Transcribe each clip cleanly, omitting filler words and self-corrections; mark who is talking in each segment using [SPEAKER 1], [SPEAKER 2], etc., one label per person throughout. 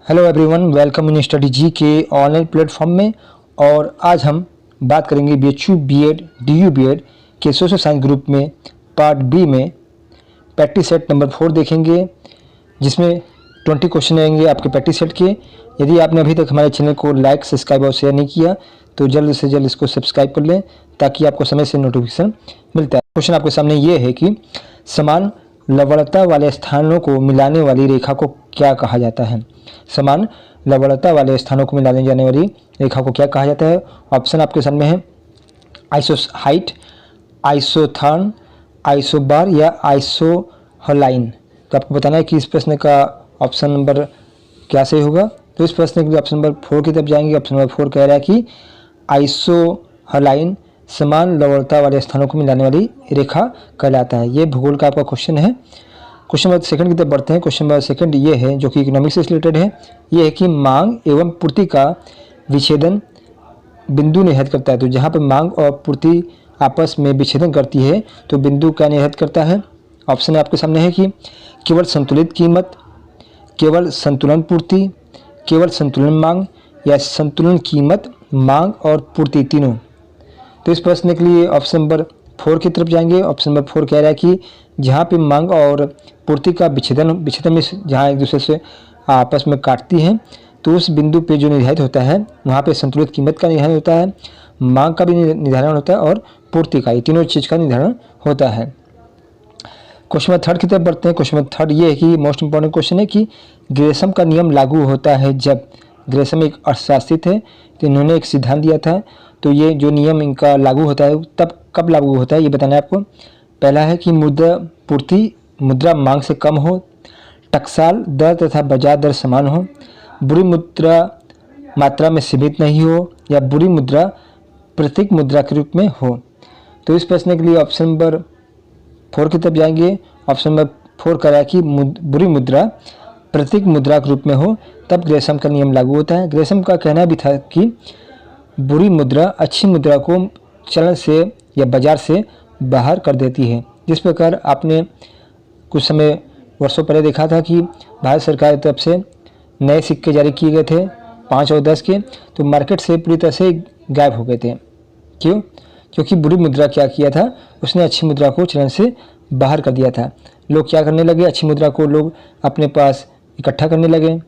[SPEAKER 1] Hello everyone, welcome in study ji के online platform में। और आज हम बात करेंगे बीएचयू बीएड डीयू बीएड के सोशल साइंस ग्रुप में पार्ट बी में प्रैक्टिस सेट नंबर 4 देखेंगे, जिसमें 20 क्वेश्चन रहेंगे आपके प्रैक्टिस सेट के। यदि आपने अभी तक हमारे चैनल को लाइक, सब्सक्राइब और शेयर नहीं किया तो जल्द से जल्द इसको सब्सक्राइब कर लें ताकि आपको समय से नोटिफिकेशन मिलता है। क्वेश्चन आपके सामने ये है कि समान लवणता वाले स्थानों को मिलाने वाली रेखा को क्या कहा जाता है। समान लवणता वाले स्थानों को मिलाने जाने वाली रेखा को क्या कहा जाता है। ऑप्शन आपके सामने है आइसोहाइट, आइसोथर्न, आइसोबार या आइसोहलाइन। तो आपको बताना है कि इस प्रश्न का ऑप्शन नंबर क्या सही होगा। तो इस प्रश्न के लिए ऑप्शन नंबर 4 की तरफ जाएंगे। ऑप्शन नंबर 4 कह रहा है कि आइसोहलाइन समान लवणता वाले स्थानों को मिलाने वाली रेखा कहलाता है। ये भूगोल का आपका क्वेश्चन है। क्वेश्चन नंबर सेकंड की तरफ बढ़ते हैं। क्वेश्चन नंबर सेकंड ये है, जो कि इकोनॉमिक्स से रिलेटेड है। ये है कि मांग एवं पूर्ति का विच्छेदन बिंदु निर्धारित करता है। तो जहाँ पर मांग और पूर्ति आपस में विच्छेदन करती है तो बिंदु क्या निर्धारित करता है। ऑप्शन आपके सामने है कि केवल संतुलित कीमत, केवल संतुलन पूर्ति, केवल संतुलन मांग या संतुलन कीमत, मांग और पूर्ति तीनों। तो इस प्रश्न के लिए ऑप्शन नंबर 4 की तरफ जाएंगे। ऑप्शन नंबर 4 कह रहा है कि जहाँ पे मांग और पूर्ति का विच्छेदन में जहाँ एक दूसरे से आपस में काटती हैं तो उस बिंदु पे जो निर्धारित होता है वहाँ पे संतुलित कीमत का निर्धारण होता है, मांग का भी निर्धारण होता है और पूर्ति का, ये तीनों चीज़ का निर्धारण होता है। क्वेश्चन नंबर 3 की तरफ बढ़ते हैं। क्वेश्चन नंबर 3 ये है कि मोस्ट इंपॉर्टेंट क्वेश्चन है कि ग्रेसम का नियम लागू होता है जब। ग्रेसम एक अर्थशास्त्री थे, तो इन्होंने एक सिद्धांत दिया था। तो ये जो नियम इनका लागू होता है तब कब लागू होता है ये बताना है आपको। पहला है कि मुद्रा पूर्ति मुद्रा मांग से कम हो, टकसाल दर तथा बाजार दर समान हो, बुरी मुद्रा मात्रा में सीमित नहीं हो या बुरी मुद्रा प्रतीक मुद्रा के रूप में हो। तो इस प्रश्न के लिए ऑप्शन नंबर 4 की तरफ जाएंगे। ऑप्शन नंबर 4 कह रहा है कि बुरी मुद्रा प्रतीक मुद्रा के रूप में हो तब ग्रेसम का नियम लागू होता है। ग्रेसम का कहना भी था कि बुरी मुद्रा अच्छी मुद्रा को चलन से या बाजार से बाहर कर देती है। जिस प्रकार आपने कुछ समय वर्षों पहले देखा था कि भारत सरकार की तरफ से नए सिक्के जारी किए गए थे 5 और 10 के, तो मार्केट से पूरी तरह से गायब हो गए थे। क्यों? क्योंकि बुरी मुद्रा क्या किया था, उसने अच्छी मुद्रा को चलन से बाहर कर दिया था। लोग क्या करने लगे, अच्छी मुद्रा को लोग अपने पास इकट्ठा करने लगे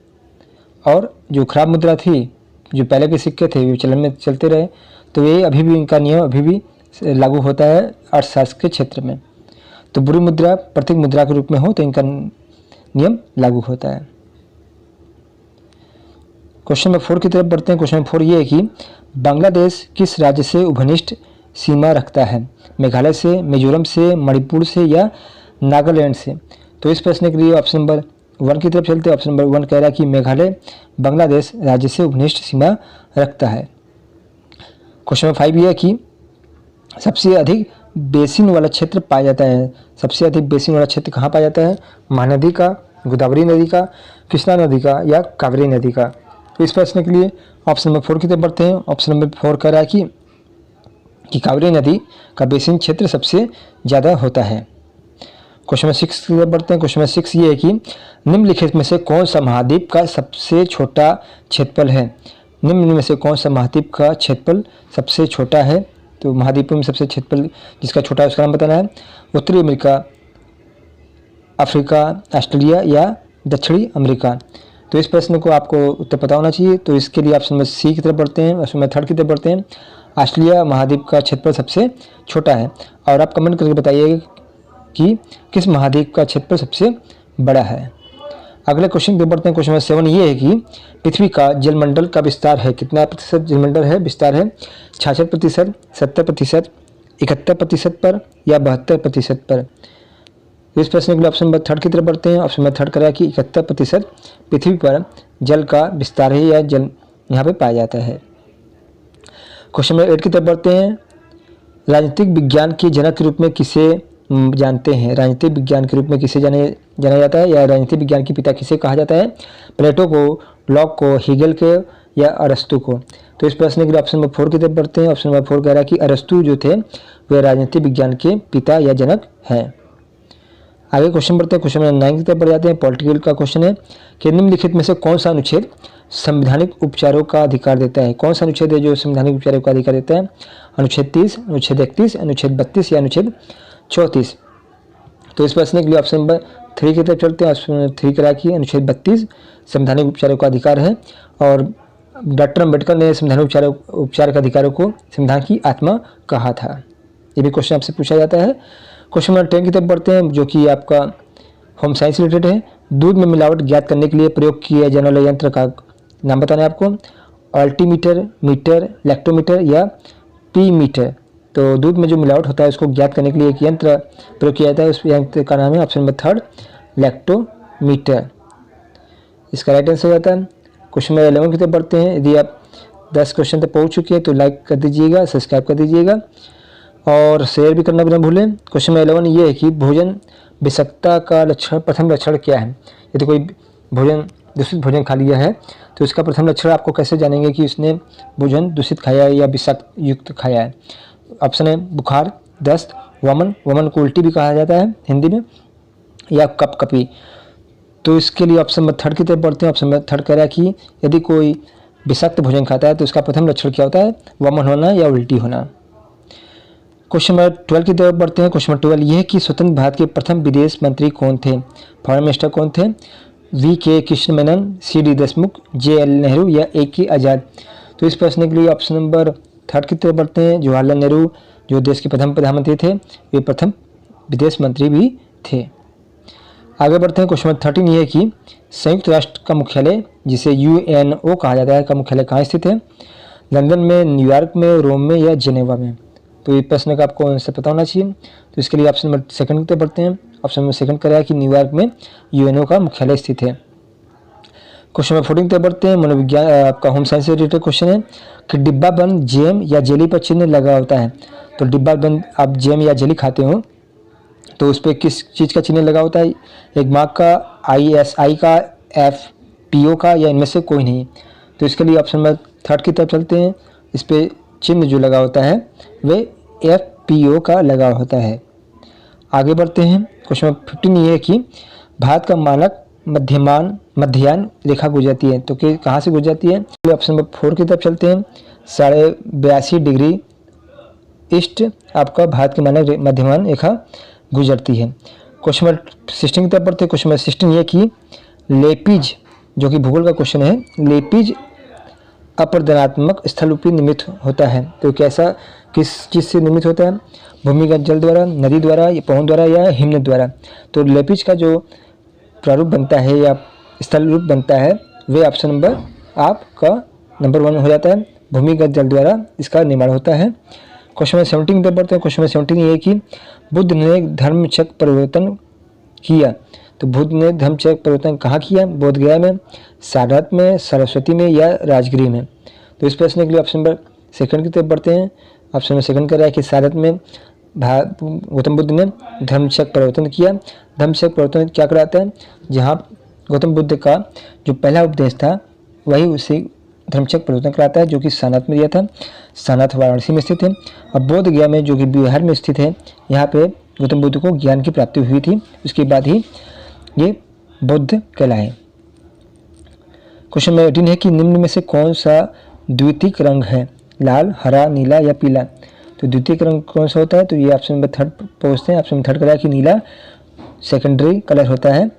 [SPEAKER 1] और जो खराब मुद्रा थी, जो पहले के सिक्के थे, वो चलन में चलते रहे। तो ये अभी भी इनका नियम अभी भी लागू होता है अर्थशास्त्र के क्षेत्र में। तो बुरी मुद्रा प्रतीक मुद्रा के रूप में हो तो इनका नियम लागू होता है। क्वेश्चन नंबर 4 की तरफ बढ़ते हैं। क्वेश्चन नंबर 4 ये है कि बांग्लादेश किस राज्य से उभनिष्ठ सीमा रखता है। मेघालय से, मिजोरम से, मणिपुर से या नागालैंड से। तो इस प्रश्न के लिए ऑप्शन नंबर 1 की तरफ चलते हैं। ऑप्शन नंबर 1 कह रहा है कि मेघालय बांग्लादेश राज्य से उभनिष्ठ सीमा रखता है। क्वेश्चन नंबर 5 ये है कि सबसे अधिक बेसिन वाला क्षेत्र पाया जाता है। सबसे अधिक बेसिन वाला क्षेत्र कहाँ पाया जाता है। महानदी का, गोदावरी नदी का, कृष्णा नदी का या कावेरी नदी का। तो इस प्रश्न के लिए ऑप्शन नंबर 4 की तरफ बढ़ते हैं। ऑप्शन नंबर 4 कह रहा है कि कावेरी नदी का बेसिन क्षेत्र सबसे ज़्यादा होता है। क्वेश्चन नंबर 6 की तरफ बढ़ते हैं। क्वेश्चन नंबर 6 ये है कि निम्नलिखित में से कौन सा महाद्वीप का सबसे छोटा क्षेत्रफल है। निम्न में से कौन सा महाद्वीप का क्षेत्रफल सबसे छोटा है। तो महाद्वीपों में सबसे क्षेत्रफल जिसका छोटा है उसका नाम बताना है। उत्तरी अमेरिका, अफ्रीका, ऑस्ट्रेलिया या दक्षिणी अमेरिका। तो इस प्रश्न को आपको उत्तर पता होना चाहिए। तो इसके लिए ऑप्शन नंबर सी की तरफ बढ़ते हैं। ऑप्शन नंबर 3 की तरफ बढ़ते हैं। ऑस्ट्रेलिया महाद्वीप का क्षेत्रफल सबसे छोटा है। और आप कमेंट करके बताइए कि किस महाद्वीप का क्षेत्रफल सबसे बड़ा है। अगले क्वेश्चन पे बढ़ते हैं। क्वेश्चन नंबर 7 ये है कि पृथ्वी का जलमंडल का विस्तार है। कितना प्रतिशत जलमंडल है, विस्तार है। 66%, 70%, 71% पर या 72% पर। इस प्रश्न के लिए ऑप्शन नंबर 3 की तरफ बढ़ते हैं। ऑप्शन नंबर 3 कह रहा है कि 71% पृथ्वी पर जल का विस्तार है या जल यहाँ पे पाया जाता है। क्वेश्चन नंबर 8 की तरफ बढ़ते हैं। राजनीतिक विज्ञान के जनक के रूप में किसे जानते हैं। राजनीतिक विज्ञान के रूप में किसे जाना जाता है या राजनीतिक विज्ञान के पिता किसे कहा जाता है। प्लेटो को, लॉक को, हीगल के या अरस्तु को। तो इस प्रश्न के लिए ऑप्शन नंबर 4 की तरफ बढ़ते हैं। ऑप्शन नंबर 4 कह रहा है कि अरस्तु जो थे वे राजनीतिक विज्ञान के पिता या जनक हैं। आगे क्वेश्चन बढ़ते हैं, क्वेश्चन नंबर 9 की तरफ बढ़ जाते हैं। पॉलिटिकल का क्वेश्चन है कि निम्नलिखित में से कौन सा अनुच्छेद संवैधानिक उपचारों का अधिकार देता है। कौन सा अनुच्छेद है जो संवैधानिक उपचारों का अधिकार देता है? अनुच्छेद 30, अनुच्छेद 31, अनुच्छेद 32 या अनुच्छेद 34। तो इस प्रश्न के लिए ऑप्शन नंबर 3 की तरफ चलते हैं। ऑप्शन 3 करा कि अनुच्छेद 32 संवैधानिक उपचारों का अधिकार है और डॉक्टर अम्बेडकर ने संवैधानिक उपचार के अधिकारों को संविधान की आत्मा कहा था। ये भी क्वेश्चन आपसे पूछा जाता है। क्वेश्चन नंबर 10 की तरफ बढ़ते हैं जो कि आपका होम साइंस से रिलेटेड है। दूध में मिलावट ज्ञात करने के लिए प्रयोग किए जाने वाले यंत्र का नाम बताना है आपको। अल्टीमीटर, मीटर, लैक्टोमीटर या पी मीटर। तो दूध में जो मिलावट होता है उसको ज्ञात करने के लिए एक यंत्र प्रयोग किया जाता है, उस यंत्र का नाम है ऑप्शन नंबर 3 लैक्टोमीटर। इसका राइट आंसर हो जाता है। क्वेश्चन नंबर 11 की तरफ बढ़ते हैं। यदि आप 10 क्वेश्चन तक पहुंच चुके हैं तो लाइक कर दीजिएगा, सब्सक्राइब कर दीजिएगा और शेयर भी करना भी ना भूलें। क्वेश्चन नंबर 11 ये है कि भोजन विषाक्तता का लक्षण, प्रथम लक्षण क्या है। यदि कोई भोजन दूषित भोजन खा लिया है तो इसका प्रथम लक्षण आपको कैसे जानेंगे कि उसने भोजन दूषित खाया है या विषाक्त युक्त खाया है। ऑप्शन है बुखार, दस्त, वमन, वमन को उल्टी भी कहा जाता है हिंदी में, या कपकपी। तो इसके लिए ऑप्शन नंबर 3 की तरफ बढ़ते हैं। ऑप्शन नंबर 3 कह रहा है कि यदि कोई विषाक्त भोजन खाता है तो उसका प्रथम लक्षण क्या होता है? वमन होना या उल्टी होना। क्वेश्चन नंबर 12 की तरफ बढ़ते हैं। क्वेश्चन नंबर 12 ये है कि स्वतंत्र भारत के प्रथम विदेश मंत्री कौन थे? फॉरेन मिनिस्टर कौन थे? V.K. Krishna Menon, C.D. Deshmukh, J.L. Nehru या A.K. आज़ाद। तो इस प्रश्न के लिए ऑप्शन नंबर 3 की तरफ बढ़ते हैं। जवाहरलाल नेहरू जो देश के प्रथम प्रधानमंत्री थे, वे प्रथम विदेश मंत्री भी थे। आगे बढ़ते हैं। क्वेश्चन नंबर 13 ये है कि संयुक्त राष्ट्र का मुख्यालय जिसे UNO कहा जाता है का मुख्यालय कहाँ स्थित है? लंदन में, न्यूयॉर्क में, रोम में या जेनेवा में। तो ये प्रश्न का आपको आंसर पता होना चाहिए। तो इसके लिए ऑप्शन नंबर 2 की तरफ बढ़ते हैं। ऑप्शन नंबर 2 कह रहा है कि न्यूयॉर्क में UNO का मुख्यालय स्थित है। क्वेश्चन नंबर 14 की तरफ बढ़ते हैं। मनोविज्ञान आपका होम साइंस से रिलेटेड क्वेश्चन है कि डिब्बा बंद जैम या जेली पर चिन्ह लगा होता है। तो डिब्बा बंद आप जैम या जेली खाते हो तो उस पर किस चीज़ का चिन्ह लगा होता है? एक मार्क का, ISI का, FPO का या इनमें से कोई नहीं। तो इसके लिए ऑप्शन नंबर 3 की तरफ चलते हैं। इस पर चिन्ह जो लगा होता है वे FPO का लगा होता है। आगे बढ़ते हैं। क्वेश्चन नंबर 15 ये है कि भारत का मानक मध्याह्न रेखा गुजरती है तो कि कहाँ से गुजरती है? ऑप्शन नंबर 4 की तरफ चलते हैं। 82.5 डिग्री ईस्ट आपका भारत की मानक मध्यमान रेखा गुजरती है। क्वेश्चन नंबर 16 की तरफ बढ़ते हैं। क्वेश्चन नंबर 16 ये कि लेपिज जो कि भूगोल का क्वेश्चन है, लेपिज अपरदनात्मक स्थल रूपी निर्मित होता है तो कैसा, किस चीज़ से निर्मित होता है? भूमिगत जल द्वारा, नदी द्वारा, पवन द्वारा या हिमनद द्वारा। तो लेपिज का जो प्रारूप बनता है या स्थल रूप बनता है वे ऑप्शन नंबर आपका नंबर 1 हो जाता है, भूमिगत जल द्वारा इसका निर्माण होता है। क्वेश्चन नंबर 17 की बढ़ते हैं। क्वेश्चन नंबर 17 ये कि बुद्ध ने धर्मचक्र परिवर्तन किया तो बुद्ध ने धर्मचक्र परिवर्तन कहाँ किया? बोध गया में, सारनाथ में, सरस्वती में या राजगिरी में। तो इस प्रश्न के लिए ऑप्शन नंबर 2 की तरफ बढ़ते हैं। ऑप्शन नंबर 2 कह रहा है कि सारनाथ में गौतम बुद्ध ने धर्मचक्र परिवर्तन किया। धर्मचक्र परिवर्तन क्या कराता है? जहाँ गौतम बुद्ध का जो पहला उपदेश था वही उसी धर्मचक्र परिवर्तन कराता है जो कि सारनाथ में दिया था। सारनाथ वाराणसी में स्थित है और बोध गया में जो कि बिहार में स्थित है, यहाँ पे गौतम बुद्ध को ज्ञान की प्राप्ति हुई थी, उसके बाद ही ये बुद्ध कहलाए। क्वेश्चन नंबर 18 है कि निम्न में से कौन सा द्वितीयक रंग है? लाल, हरा, नीला या पीला। तो द्वितीयक रंग कौन सा होता है? तो ये ऑप्शन नंबर 3 पहुँचते हैं। ऑप्शन नंबर 3 कह रहा है कि नीला सेकेंडरी कलर होता है।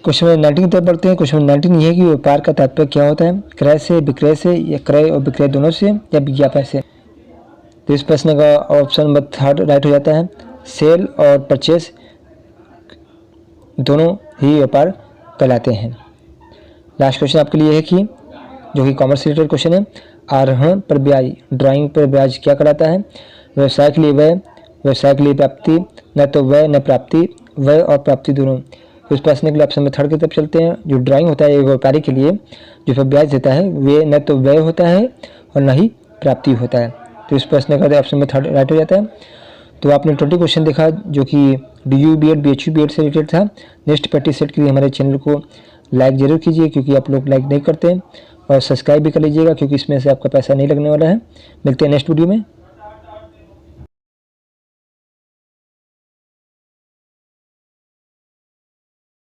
[SPEAKER 1] क्वेश्चन नंबर 19 की तरफ बढ़ते हैं। क्वेश्चन नंबर 19 ये है कि व्यापार का तात्पर्य क्या होता है? क्रय से, विक्रय से या क्रय और विक्रय दोनों से या विज्ञापन से। तो इस प्रश्न का ऑप्शन नंबर 3 राइट हो जाता है। सेल और परचेस दोनों ही व्यापार कहलाते हैं। लास्ट क्वेश्चन आपके लिए है कि जो कि कॉमर्स से रिलेटेड क्वेश्चन है, आरोहण पर ब्याज, ड्राइंग पर ब्याज क्या कहलाता है? व्यवसाय के लिए व्यय, व्यवसाय के लिए प्राप्ति, न तो व्यय न प्राप्ति, व्यय और प्राप्ति दोनों। तो इस प्रश्न के लिए ऑप्शन नंबर 3 की तरफ चलते हैं। जो ड्राइंग होता है एक व्यापारी के लिए जो फिर ब्याज देता है वे न तो व्यय होता है और न ही प्राप्ति होता है। तो इस प्रश्न का ऑप्शन नंबर 3 राइट हो जाता है। तो आपने 20 क्वेश्चन देखा जो कि DU BEd BHU BEd से रिलेटेड था। नेक्स्ट प्रैक्टिस सेट के लिए हमारे चैनल को लाइक जरूर कीजिए क्योंकि आप लोग लाइक नहीं करते हैं, और सब्सक्राइब भी कर लीजिएगा क्योंकि इसमें से आपका पैसा नहीं लगने वाला है। मिलते हैं नेक्स्ट वीडियो में।